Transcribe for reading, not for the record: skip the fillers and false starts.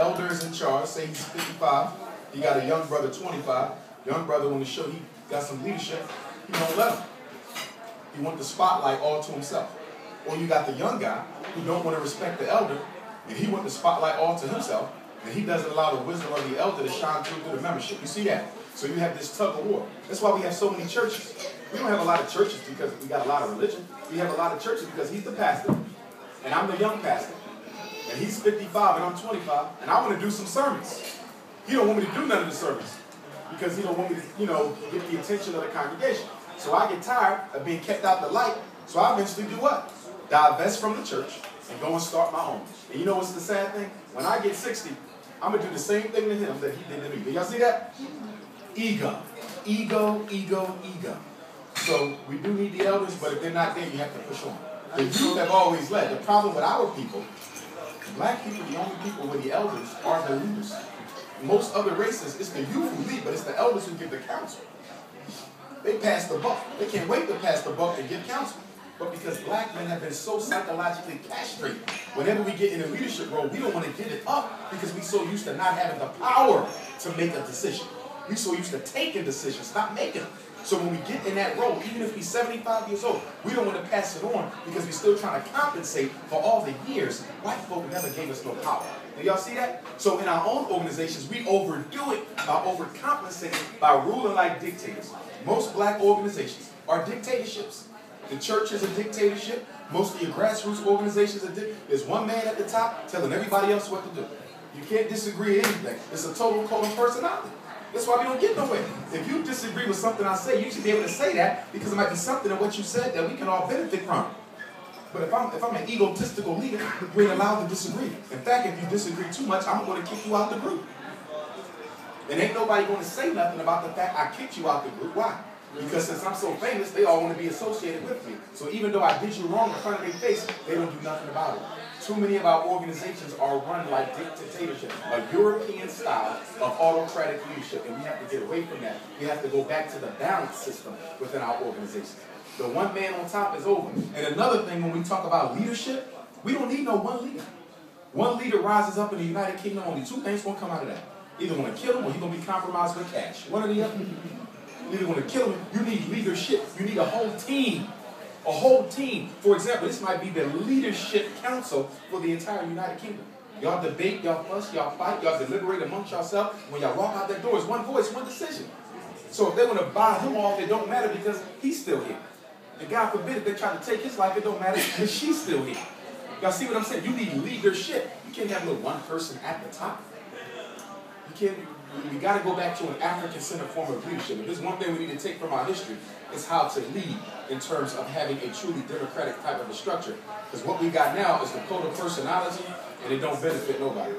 elder is in charge. Say he's 55. He got a young brother, 25. Young brother want to show he got some leadership. He don't let him. He want the spotlight all to himself. Or you got the young guy who don't want to respect the elder, and he want the spotlight all to himself, and he doesn't allow the wisdom of the elder to shine through the membership. You see that? So you have this tug of war. That's why we have so many churches. We don't have a lot of churches because we got a lot of religion. We have a lot of churches because he's the pastor, and I'm the young pastor. And he's 55 and I'm 25, and I want to do some sermons. He don't want me to do none of the sermons because he don't want me to, get the attention of the congregation. So I get tired of being kept out the light, so I eventually do what? Divest from the church and go and start my own. And you know what's the sad thing? When I get 60, I'm going to do the same thing to him that he did to me. Do y'all see that? Ego. Ego, ego, ego. So we do need the elders, but if they're not there, you have to push on. The youth have always led. The problem with our people, black people, the only people where the elders are the leaders. Most other races, it's the youth who lead, but it's the elders who give the counsel. They pass the buck. They can't wait to pass the buck and give counsel. But because black men have been so psychologically castrated, whenever we get in a leadership role, we don't want to give it up because we're so used to not having the power to make a decision. We're so used to taking decisions, not making them. So when we get in that role, even if we're 75 years old, we don't want to pass it on because we're still trying to compensate for all the years white folk never gave us no power. Do y'all see that? So in our own organizations, we overdo it by overcompensating, by ruling like dictators. Most black organizations are dictatorships. The church is a dictatorship. Most of your grassroots organizations are there's one man at the top telling everybody else what to do. You can't disagree with anything. It's a total code of personality. That's why we don't get nowhere. If you disagree with something I say, you should be able to say that because it might be something in what you said that we can all benefit from. But if I'm an egotistical leader, we ain't allowed to disagree. In fact, if you disagree too much, I'm going to kick you out the group. And ain't nobody going to say nothing about the fact I kicked you out the group. Why? Because since I'm so famous, they all want to be associated with me. So even though I did you wrong in front of their face, they don't do nothing about it. Too many of our organizations are run like dictatorship, a European style of autocratic leadership, and we have to get away from that. We have to go back to the balance system within our organizations. The one man on top is over. And another thing, when we talk about leadership, we don't need no one leader. One leader rises up in the United Kingdom, only two things going to come out of that. Either want to kill him or he's going to be compromised with cash. One or the other. You either want to kill him, you need leadership. You need a whole team. A whole team. For example, this might be the leadership council for the entire United Kingdom. Y'all debate, y'all fuss, y'all fight, y'all deliberate amongst yourselves. When y'all walk out that door, it's one voice, one decision. So if they want to buy him off, it don't matter because he's still here. And God forbid if they try to take his life, it don't matter because she's still here. Y'all see what I'm saying? You need leadership. You can't have no one person at the top. You can't. We got to go back to an African-centered form of leadership. If there's one thing we need to take from our history, it's how to lead in terms of having a truly democratic type of a structure. Because what we got now is the code of personality, and it don't benefit nobody.